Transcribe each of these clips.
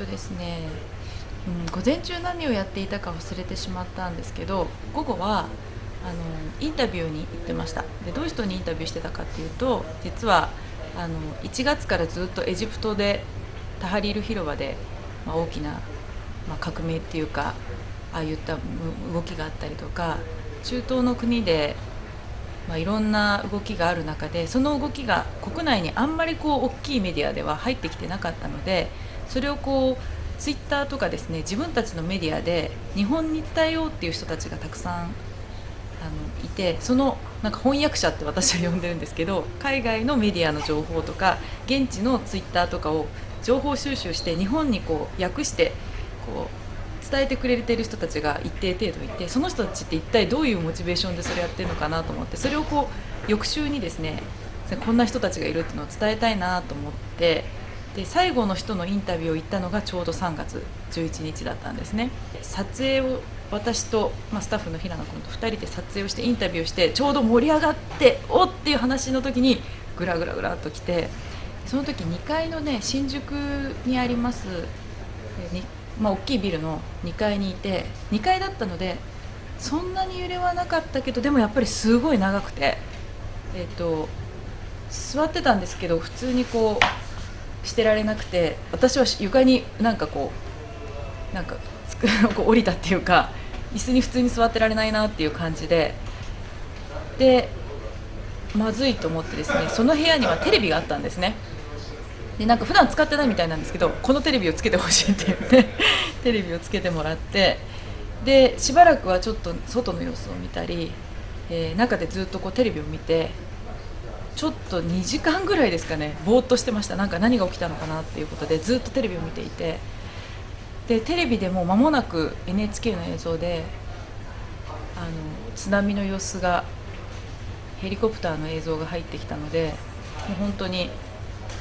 ですね、午前中何をやっていたか忘れてしまったんですけど、午後はインタビューに行ってました。でどういう人にインタビューしてたかっていうと、実は1月からずっとエジプトでタハリール広場で、大きな、革命っていうか、ああいった動きがあったりとか、中東の国で、いろんな動きがある中で、その動きが国内にあんまり大きいメディアでは入ってきてなかったので、それをツイッターとかですね、自分たちのメディアで日本に伝えようっていう人たちがたくさんいて、そのなんか翻訳者って私は呼んでるんですけど、海外のメディアの情報とか現地のツイッターとかを情報収集して日本に訳して伝えてくれてる人たちが一定程度いて、その人たちって一体どういうモチベーションでそれやってるのかなと思って、それを翌週にですね、こんな人たちがいるっていうのを伝えたいなと思って、で最後の人のインタビューを行ったのがちょうど3月11日だったんですね。撮影を私と、スタッフの平野君と2人で撮影をしてインタビューして、ちょうど盛り上がっておっていう話の時にグラグラグラっと来て、その時2階のね、新宿にあります大きいビルの2階にいて、2階だったのでそんなに揺れはなかったけど、でもやっぱりすごい長くて、座ってたんですけど普通にしてられなくて、私は床になんか降りたっていうか、椅子に普通に座ってられないなっていう感じで、まずいと思ってですね、その部屋にはテレビがあったんですね。でなんか普段使ってないみたいなんですけど、このテレビをつけてほしいって言ってテレビをつけてもらって、でしばらくはちょっと外の様子を見たり、中でずっとテレビを見て、ちょっと2時間ぐらいですかね、ぼーっとしてました。なんか何が起きたのかなっていうことでずっとテレビを見ていて、でテレビでも間もなく NHK の映像で津波の様子が、ヘリコプターの映像が入ってきたので、もう本当に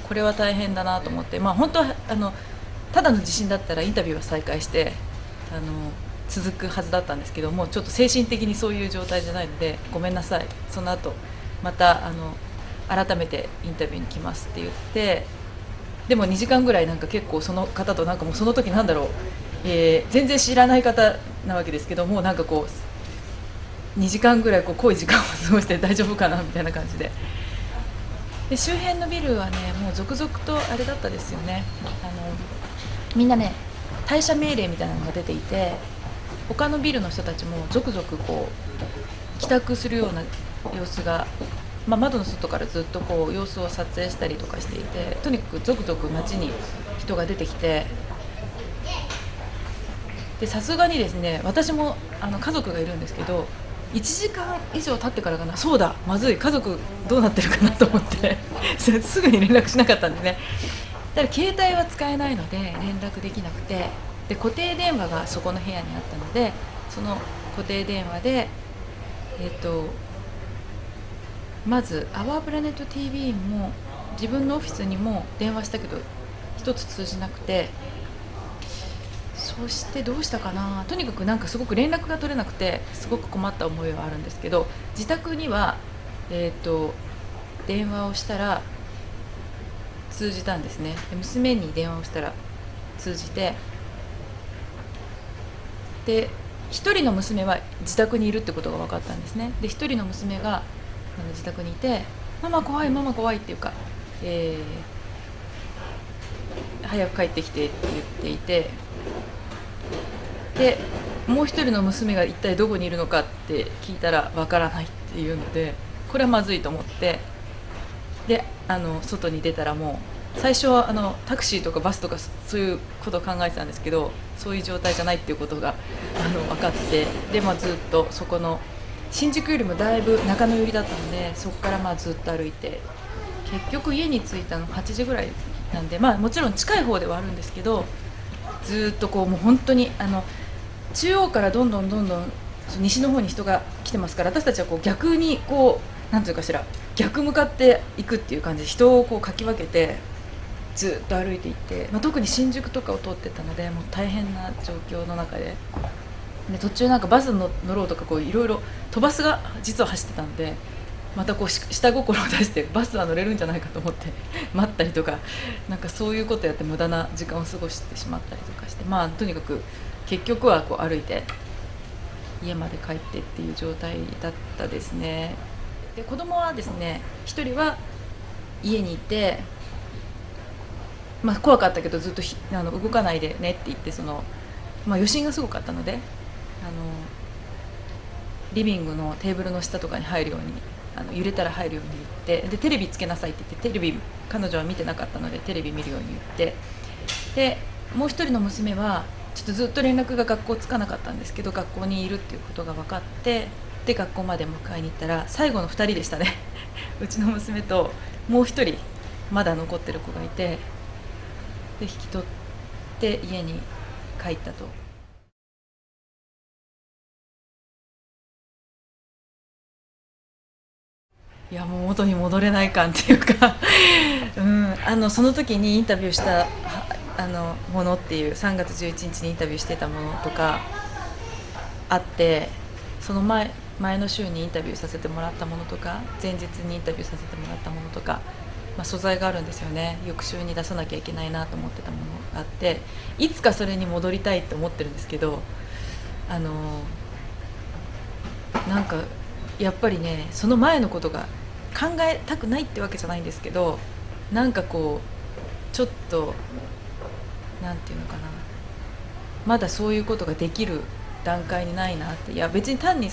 これは大変だなと思って、本当はただの地震だったらインタビューは再開して続くはずだったんですけども、ちょっと精神的にそういう状態じゃないので、ごめんなさい、その後また改めてインタビューに来ますって言って、でも2時間ぐらいなんか結構その方ともうその時なんだろう、全然知らない方なわけですけども、なんか2時間ぐらい濃い時間を過ごして大丈夫かなみたいな感じで、周辺のビルはね、もう続々とあれだったですよね。みんなね、退社命令みたいなのが出ていて、他のビルの人たちも続々帰宅するような様子が、窓の外からずっと様子を撮影したりとかしていて、とにかく続々街に人が出てきて、でさすがにですね、私も家族がいるんですけど、1時間以上経ってからかな、そうだまずい、家族どうなってるかなと思ってすぐに連絡しなかったんですね。だから携帯は使えないので連絡できなくて、で固定電話がそこの部屋にあったので、その固定電話でまずアワープラネット TV も自分のオフィスにも電話したけど一つ通じなくて、そしてどうしたかな、とにかくなんかすごく連絡が取れなくて、すごく困った思いはあるんですけど、自宅には電話をしたら通じたんですね。で娘に電話をしたら通じて、で1人の娘は自宅にいるってことが分かったんですね。で1人の娘が自宅にいて、ママ怖いママ怖いっていうか、早く帰ってきてって言っていて、でもう一人の娘が一体どこにいるのかって聞いたらわからないっていうので、これはまずいと思って、で外に出たら、もう最初はタクシーとかバスとかそういうことを考えてたんですけど、そういう状態じゃないっていうことが分かって、で、ずっとそこの新宿よりもだいぶ中野寄りだったので、そこからずっと歩いて、結局家に着いたの8時ぐらいなんで、もちろん近い方ではあるんですけど、ずっともう本当に中央からどんどん西の方に人が来てますから、私たちは逆になんていうかしら、逆向かっていくっていう感じで人をかき分けてずっと歩いていって、特に新宿とかを通ってったので、もう大変な状況の中で、途中なんかバス乗ろうとかいろいろ、飛ばすが実は走ってたんで、またこう下心を出してバスは乗れるんじゃないかと思って待ったりとか、なんかそういうことやって無駄な時間を過ごしてしまったりとかして、まあとにかく結局はこう歩いて家まで帰ってっていう状態だったですね。で子供はですね、一人は家にいて、まあ、怖かったけどずっと動かないでねって言って、まあ、余震がすごかったのでリビングのテーブルの下とかに入るように、揺れたら入るように言って、でテレビつけなさいって言って、テレビ彼女は見てなかったのでテレビ見るように言って、でもう一人の娘はちょっとずっと連絡が学校つかなかったんですけど、学校にいるっていうことが分かって、で学校まで迎えに行ったら最後の2人でしたねうちの娘ともう一人まだ残ってる子がいて、で引き取って家に帰ったと。いやもう元に戻れない感っていうかうん、その時にインタビューしたものっていう、3月11日にインタビューしてたものとかあって、その前の週にインタビューさせてもらったものとか、前日にインタビューさせてもらったものとか、まあ、素材があるんですよね。翌週に出さなきゃいけないなと思ってたものがあって、いつかそれに戻りたいって思ってるんですけど、なんかやっぱりね、その前のことが考えたくないってわけじゃないんですけど、なんかこうちょっとなんていうのかな、まだそういうことができる段階にないなって。いや別に単に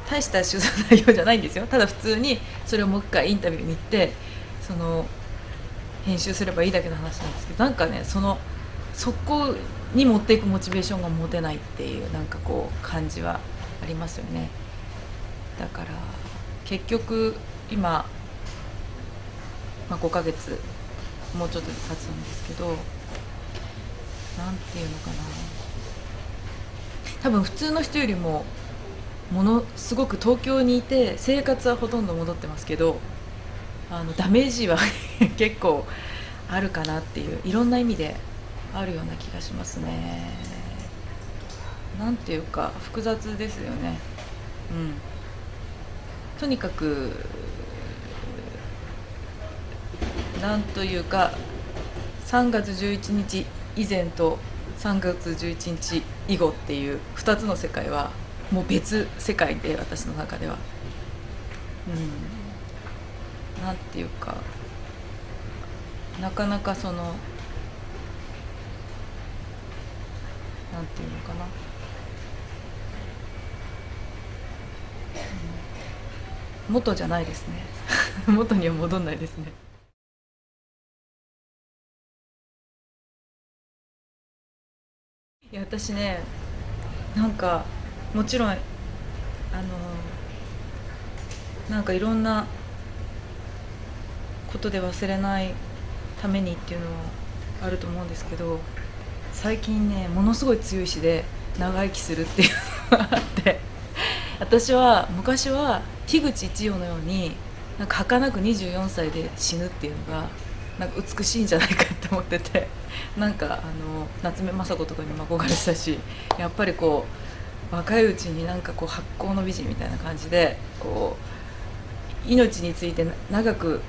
大した取材内容じゃないんですよ。ただ普通にそれをもう一回インタビューに行って編集すればいいだけの話なんですけど、なんかねそこに持っていくモチベーションが持てないっていう、なんかこう感じはありますよね。だから結局今、まあ、5ヶ月もうちょっとで経つんですけど、なんていうのかな、多分普通の人よりもものすごく東京にいて生活はほとんど戻ってますけど、ダメージは結構あるかなっていう、いろんな意味であるような気がしますね。なんていうか複雑ですよね。うん、とにかくなんというか、3月11日以前と3月11日以後っていう2つの世界はもう別世界で、私の中では、なんていうか、なかなかなんていうのかな、元じゃないですね元には戻んないですね。いや私ね、なんかもちろんなんかいろんなことで忘れないためにっていうのはあると思うんですけど、最近ねものすごい強い意志で長生きするっていうのがあって、私は昔は樋口一葉のようになんか儚く24歳で死ぬっていうのがなんか美しいんじゃないかって思ってて、なんか夏目雅子とかにも憧れてたし、やっぱりこう若いうちになんかこう発酵の美人みたいな感じでこう命について長く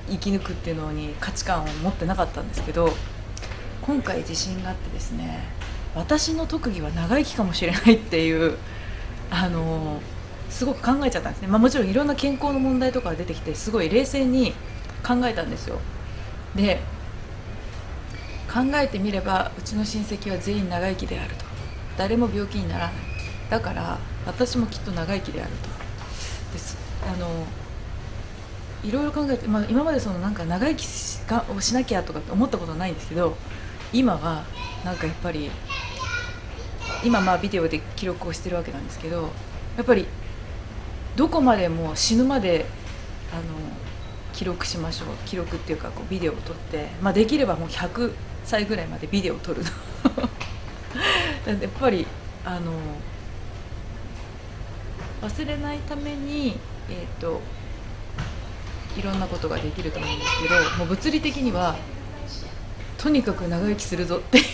生き抜くっていうのに価値観を持ってなかったんですけど、今回自信があってですね、私の特技は長生きかもしれないっていうすごく考えちゃったんですね。まあ、もちろんいろんな健康の問題とかが出てきてすごい冷静に考えたんですよ。で考えてみればうちの親戚は全員長生きであると、誰も病気にならない、だから私もきっと長生きであると。ですいろいろ考えて、まあ、今までなんか長生きをしなきゃとかって思ったことはないんですけど、今はなんかやっぱり今まあビデオで記録をしてるわけなんですけど、やっぱりどこまでも死ぬまで記録しましょう。記録っていうかこうビデオを撮って、まあ、できればもう100歳ぐらいまでビデオを撮るやっぱり忘れないためにいろんなことができると思うんですけど、もう物理的にはとにかく長生きするぞっていう